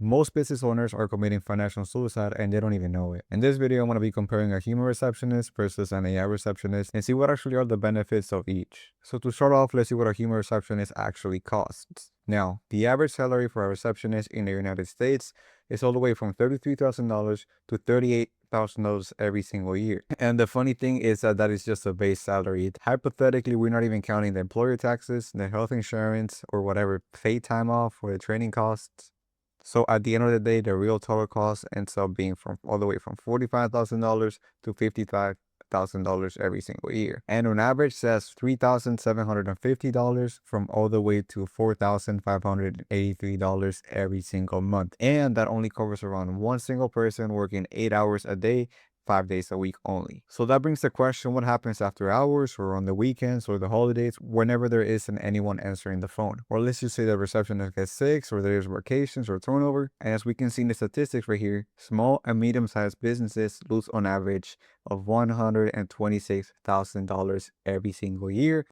Most business owners are committing financial suicide and they don't even know it. In this video, I'm going to be comparing a human receptionist versus an AI receptionist and see what actually are the benefits of each. So to start off, let's see what a human receptionist actually costs. Now, the average salary for a receptionist in the United States is all the way from $33,000 to $38,000 every single year. And the funny thing is that is just a base salary. Hypothetically, we're not even counting the employer taxes, the health insurance, or whatever paid time off or the training costs. So at the end of the day, the real total cost ends up being from all the way from $45,000 to $55,000 every single year. And on average, that's $3,750 from all the way to $4,583 every single month. And that only covers around one single person working 8 hours a day, 5 days a week only. So that brings the question, what happens after hours or on the weekends or the holidays whenever there isn't anyone answering the phone? Or let's just say the receptionist gets sick or there's vacations or turnover. And as we can see in the statistics right here, small and medium-sized businesses lose on average of $126,000 every single year.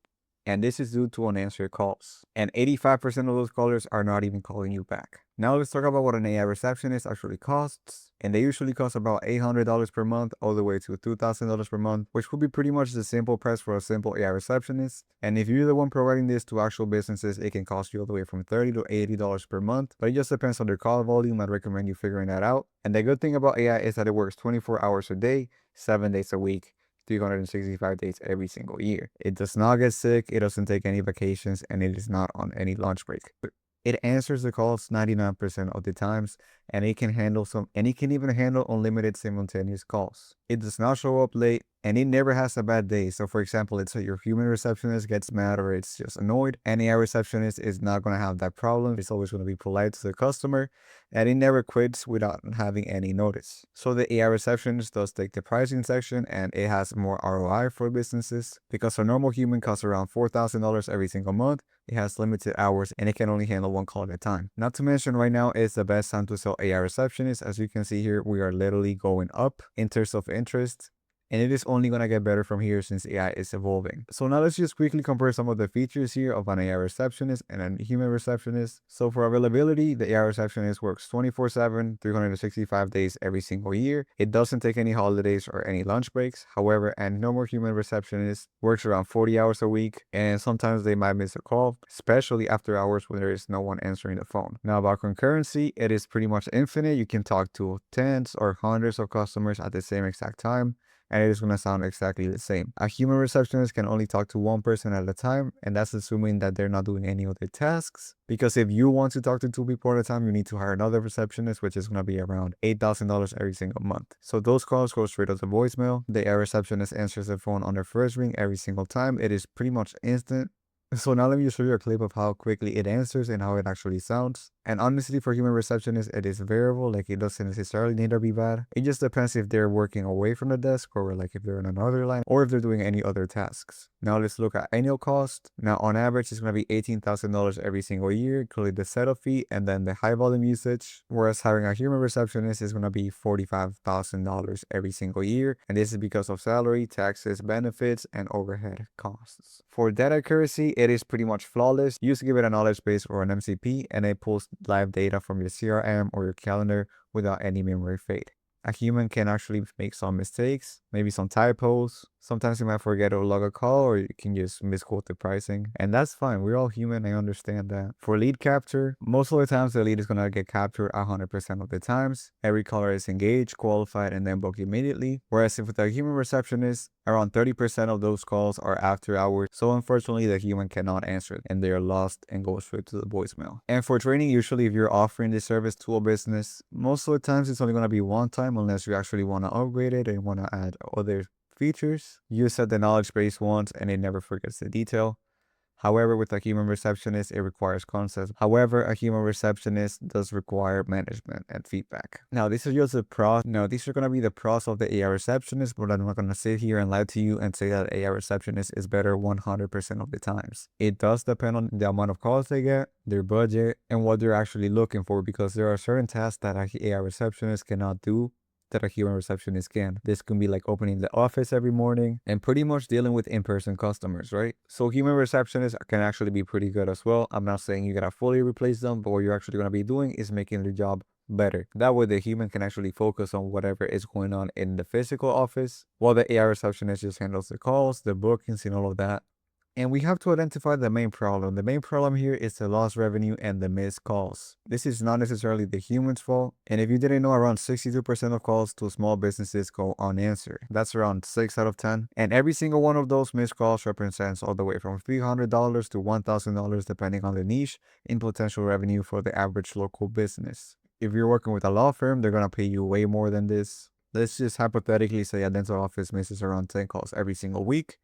And this is due to unanswered calls. And 85% of those callers are not even calling you back. Now let's talk about what an AI receptionist actually costs. And they usually cost about $800 per month all the way to $2,000 per month, which would be pretty much the simple price for a simple AI receptionist. And if you're the one providing this to actual businesses, it can cost you all the way from $30 to $80 per month. But it just depends on their call volume. I'd recommend you figuring that out. And the good thing about AI is that it works 24 hours a day, 7 days a week. 365 days every single year. It does not get sick, it doesn't take any vacations, and it is not on any lunch break. It answers the calls 99% of the times, and it can even handle unlimited simultaneous calls. It does not show up late, and it never has a bad day. So for example, let's say your human receptionist gets mad or it's just annoyed. An AI receptionist is not going to have that problem. It's always going to be polite to the customer, and it never quits without having any notice. So the AI receptionist does take the pricing section, and it has more ROI for businesses because a normal human costs around $4,000 every single month. It has limited hours and it can only handle one call at a time. Not to mention right now is the best time to sell AI receptionists. As you can see here, we are literally going up in terms of interest. And it is only going to get better from here since AI is evolving. So now let's just quickly compare some of the features here of an AI receptionist and a human receptionist. So for availability, the AI receptionist works 24/7, 365 days every single year. It doesn't take any holidays or any lunch breaks. However, a normal human receptionist works around 40 hours a week, and sometimes they might miss a call, especially after hours when there is no one answering the phone. Now about concurrency, it is pretty much infinite. You can talk to tens or hundreds of customers at the same exact time, and it is going to sound exactly the same. A human receptionist can only talk to one person at a time, and that's assuming that they're not doing any other tasks. Because if you want to talk to 2 people at a time, you need to hire another receptionist, which is going to be around $8,000 every single month. So those calls go straight to the voicemail. The AI receptionist answers the phone on their first ring every single time. It is pretty much instant. So now let me just show you a clip of how quickly it answers and how it actually sounds. And honestly, for human receptionists, it is variable. Like, it doesn't necessarily need to be bad. It just depends if they're working away from the desk or like if they're on another line or if they're doing any other tasks. Now let's look at annual cost. Now on average, it's going to be $18,000 every single year, including the setup fee and then the high volume usage. Whereas hiring a human receptionist is going to be $45,000 every single year. And this is because of salary, taxes, benefits, and overhead costs. For data accuracy, it is pretty much flawless. You just give it a knowledge base or an MCP and it pulls live data from your CRM or your calendar without any memory fade. A human can actually make some mistakes, maybe some typos. Sometimes you might forget to log a call or you can just misquote the pricing. And that's fine. We're all human. I understand that. For lead capture, most of the times the lead is going to get captured 100% of the times. Every caller is engaged, qualified, and then booked immediately. Whereas if with a human receptionist, around 30% of those calls are after hours. So unfortunately, the human cannot answer and they are lost and go straight to the voicemail. And for training, usually if you're offering this service to a business, most of the times it's only going to be one time unless you actually want to upgrade it and want to add other features. You set the knowledge base once and it never forgets the detail. However, with a human receptionist, it requires concepts. However, a human receptionist does require management and feedback. Now, this is just a pros. Now, these are going to be the pros of the AI receptionist, but I'm not going to sit here and lie to you and say that AI receptionist is better 100% of the times. It does depend on the amount of calls they get, their budget, and what they're actually looking for, because there are certain tasks that an AI receptionist cannot do that a human receptionist can. This can be like opening the office every morning and pretty much dealing with in-person customers, right? So human receptionists can actually be pretty good as well. I'm not saying you gotta fully replace them, but what you're actually gonna be doing is making the job better. That way the human can actually focus on whatever is going on in the physical office, while the AI receptionist just handles the calls, the bookings, and all of that. And we have to identify the main problem. The main problem here is the lost revenue and the missed calls. This is not necessarily the human's fault. And if you didn't know, around 62% of calls to small businesses go unanswered. That's around 6 out of 10. And every single one of those missed calls represents all the way from $300 to $1,000, depending on the niche, in potential revenue for the average local business. If you're working with a law firm, they're going to pay you way more than this. Let's just hypothetically say a dental office misses around 10 calls every single week,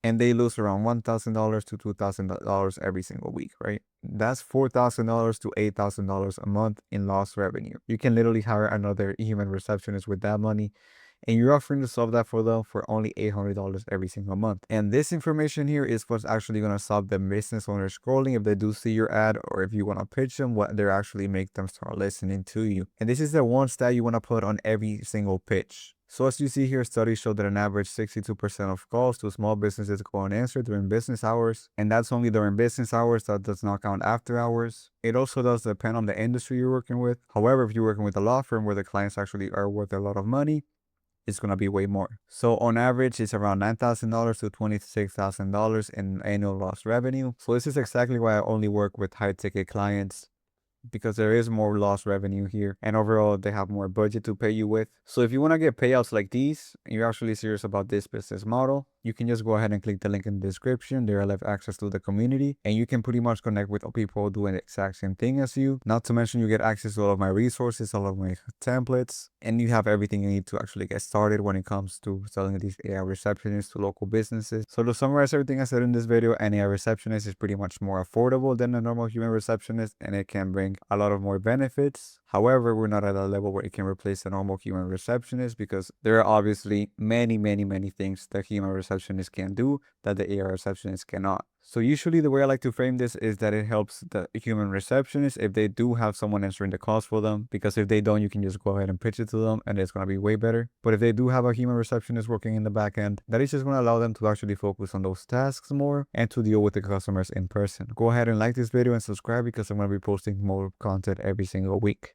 and they lose around $1,000 to $2,000 every single week, right? That's $4,000 to $8,000 a month in lost revenue. You can literally hire another human receptionist with that money, and you're offering to solve that for them for only $800 every single month. And this information here is what's actually going to stop the business owner scrolling if they do see your ad, or if you want to pitch them, what they're actually make them start listening to you. And this is the one stat you want to put on every single pitch. So as you see here, studies show that an average 62% of calls to small businesses go unanswered during business hours. And that's only during business hours. That does not count after hours. It also does depend on the industry you're working with. However, if you're working with a law firm where the clients actually are worth a lot of money, it's going to be way more. So on average, it's around $9,000 to $26,000 in annual lost revenue. So this is exactly why I only work with high ticket clients, because there is more lost revenue here, and overall they have more budget to pay you with. So if you want to get payouts like these, and you're actually serious about this business model, you can just go ahead and click the link in the description. There I'll have access to the community, and you can pretty much connect with people doing the exact same thing as you. Not to mention you get access to all of my resources, all of my templates, and you have everything you need to actually get started when it comes to selling these AI receptionists to local businesses. So to summarize everything I said in this video, an AI receptionist is pretty much more affordable than a normal human receptionist, and it can bring a lot of more benefits. However, we're not at a level where it can replace a normal human receptionist, because there are obviously many things that human receptionist can do that the AI receptionist cannot. So usually the way I like to frame this is that it helps the human receptionist if they do have someone answering the calls for them, because if they don't, you can just go ahead and pitch it to them and it's going to be way better. But if they do have a human receptionist working in the back end, that is just going to allow them to actually focus on those tasks more and to deal with the customers in person. Go ahead and like this video and subscribe, because I'm going to be posting more content every single week.